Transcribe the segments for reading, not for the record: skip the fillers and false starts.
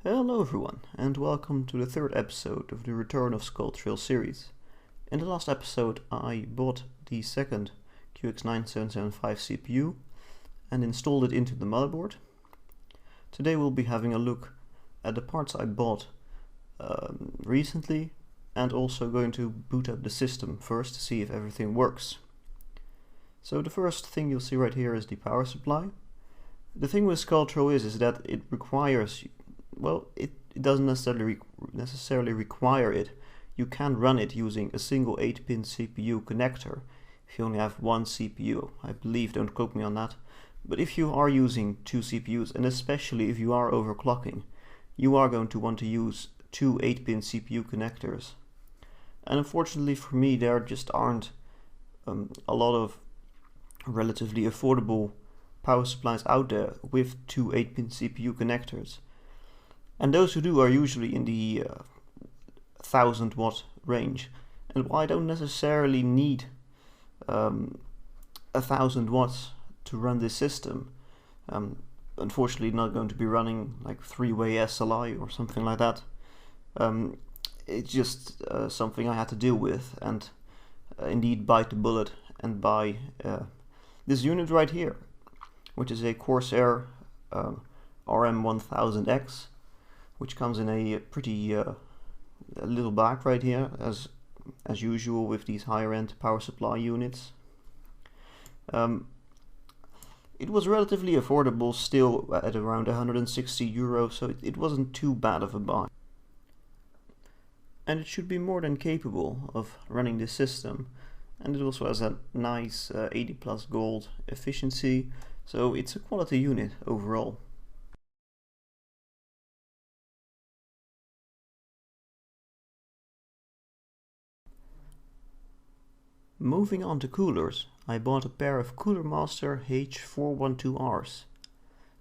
Hello everyone, and welcome to the third episode of the Return of Skulltrail series. In the last episode I bought the second QX9775 CPU and installed it into the motherboard. Today we'll be having a look at the parts I bought recently, and also going to boot up the system first to see if everything works. So the first thing you'll see right here is the power supply. The thing with Skulltrail is that it requires, well, it doesn't necessarily require it. You can run it using a single 8-pin CPU connector if you only have one CPU, I believe, don't quote me on that. But if you are using two CPUs, and especially if you are overclocking, you are going to want to use two 8-pin CPU connectors. And unfortunately for me, there just aren't a lot of relatively affordable power supplies out there with two 8-pin CPU connectors. And those who do are usually in the 1000 watt range. And while I don't necessarily need 1000 watts to run this system, unfortunately not going to be running like 3-way SLI or something like that. It's just something I had to deal with, and indeed bite the bullet and buy this unit right here, which is a Corsair RM1000X, which comes in a pretty little bag right here, as usual with these higher end power supply units. It was relatively affordable still at around 160 euros, so it wasn't too bad of a buy. And it should be more than capable of running this system. And it also has a nice 80 plus gold efficiency, so it's a quality unit overall. Moving on to coolers, I bought a pair of Cooler Master H412Rs.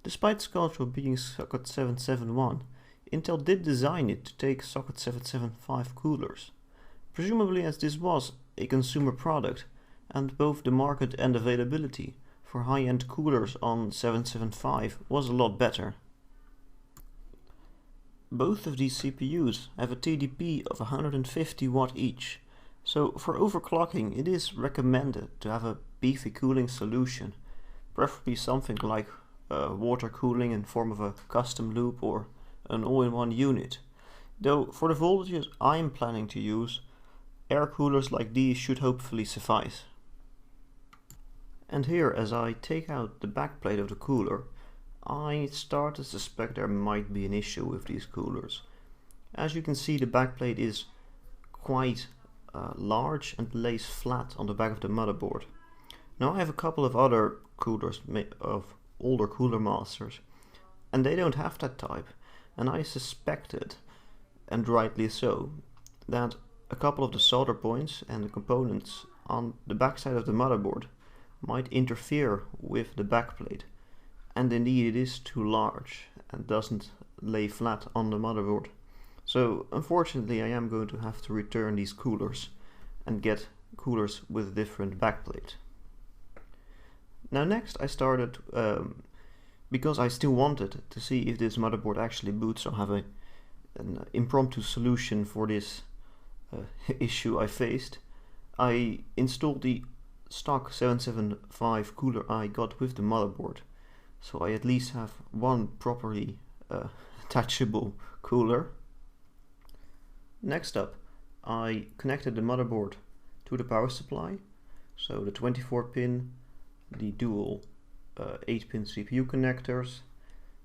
Despite Skulltrail being socket 771, Intel did design it to take socket 775 coolers, presumably as this was a consumer product, and both the market and availability for high-end coolers on 775 was a lot better. Both of these CPUs have a TDP of 150 watt each, so for overclocking it is recommended to have a beefy cooling solution, preferably something like water cooling in form of a custom loop or an all-in-one unit. Though for the voltages I am planning to use, air coolers like these should hopefully suffice. And here, as I take out the backplate of the cooler, I start to suspect there might be an issue with these coolers. As you can see, the backplate is quite large and lays flat on the back of the motherboard. Now I have a couple of other coolers of older Cooler Masters, and they don't have that type, and I suspected, and rightly so, that a couple of the solder points and the components on the backside of the motherboard might interfere with the backplate, and indeed it is too large and doesn't lay flat on the motherboard. So unfortunately I am going to have to return these coolers and get coolers with a different backplate. Now next I started, because I still wanted to see if this motherboard actually boots or have an impromptu solution for this issue I faced, I installed the stock 775 cooler I got with the motherboard, so I at least have one properly attachable cooler. Next up, I connected the motherboard to the power supply, so the 24-pin, the dual 8-pin CPU connectors,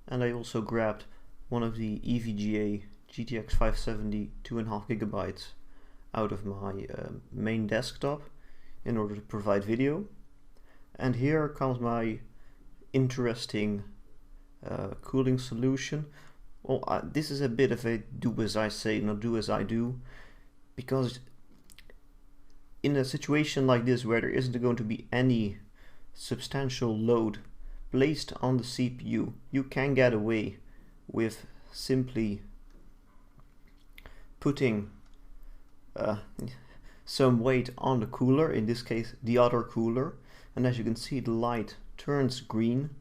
and I also grabbed one of the EVGA GTX 570 2.5 GB out of my main desktop in order to provide video. And here comes my interesting cooling solution. Well, this is a bit of a do as I say, not do as I do, because in a situation like this where there isn't going to be any substantial load placed on the CPU, you can get away with simply putting some weight on the cooler, in this case the other cooler, and as you can see the light turns green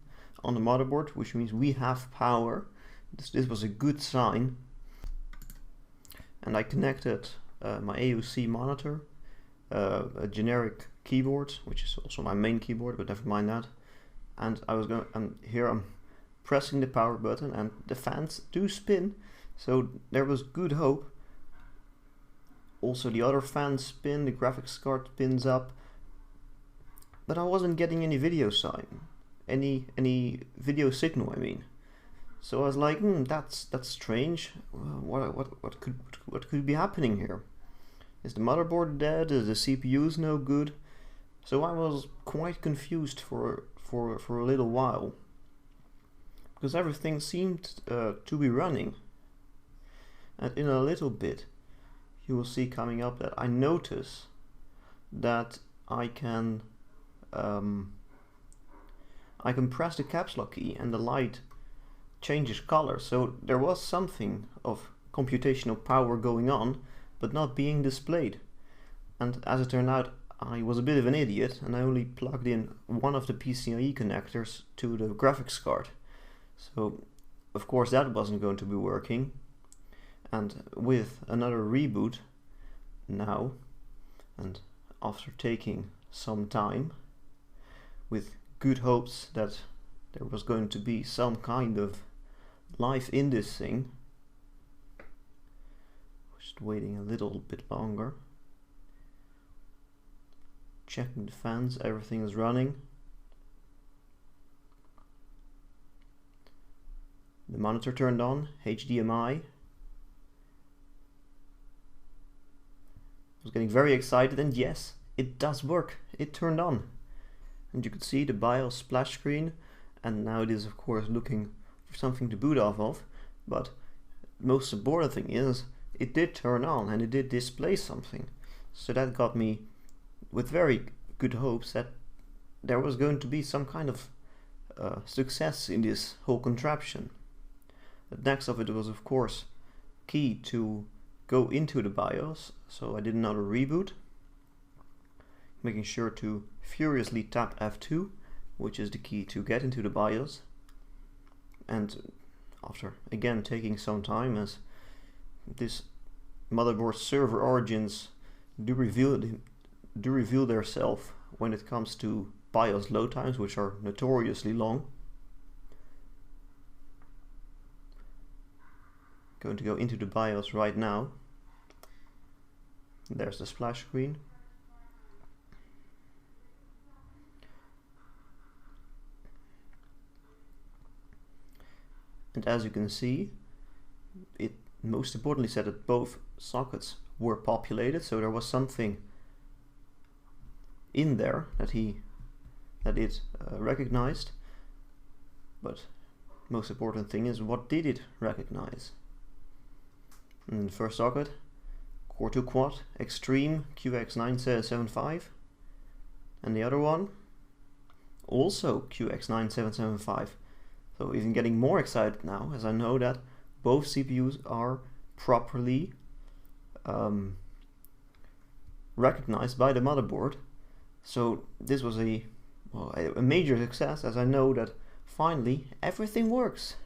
on the motherboard, which means we have power, This was a good sign. And I connected my AUC monitor, a generic keyboard, which is also my main keyboard, but never mind that. And here I'm pressing the power button, and the fans do spin, so there was good hope. Also the other fans spin, the graphics card spins up, but I wasn't getting any video sign, any video signal, I mean. So I was like, that's strange. What could be happening here? Is the motherboard dead? Is the CPU no good? So I was quite confused for a little while, because everything seemed to be running. And in a little bit, you will see coming up that I notice that I can press the caps lock key and the light changes color. So there was something of computational power going on, but not being displayed. And as it turned out, I was a bit of an idiot, and I only plugged in one of the PCIe connectors to the graphics card. So of course that wasn't going to be working. And with another reboot now, and after taking some time, with good hopes that there was going to be some kind of life in this thing, just waiting a little bit longer, checking the fans, everything is running. The monitor turned on, HDMI. I was getting very excited, and yes, it does work. It turned on. And you could see the BIOS splash screen, and now it is of course looking for something to boot off of, but most important thing is it did turn on and it did display something. So that got me with very good hopes that there was going to be some kind of success in this whole contraption. The next of it was of course key to go into the BIOS, so I did another reboot, making sure to furiously tap F2, which is the key to get into the BIOS. And after again taking some time, as this motherboard server origins do reveal themselves when it comes to BIOS load times, which are notoriously long. Going to go into the BIOS right now. There's the splash screen. And as you can see, it most importantly said that both sockets were populated, so there was something in there that it recognized. But most important thing is, what did it recognize? And the first socket, Core 2 Quad Extreme QX9775, and the other one also QX9775. So even getting more excited now, as I know that both CPUs are properly recognized by the motherboard. So this was a major success, as I know that finally everything works.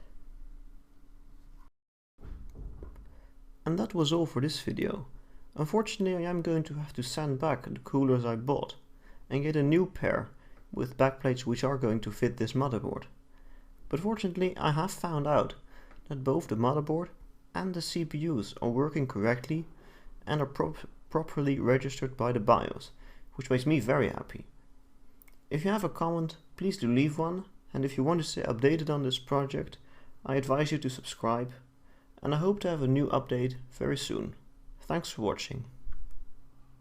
And that was all for this video. Unfortunately, I am going to have to send back the coolers I bought and get a new pair with backplates which are going to fit this motherboard. But fortunately, I have found out that both the motherboard and the CPUs are working correctly and are properly registered by the BIOS, which makes me very happy. If you have a comment, please do leave one, and if you want to stay updated on this project, I advise you to subscribe, and I hope to have a new update very soon. Thanks for watching.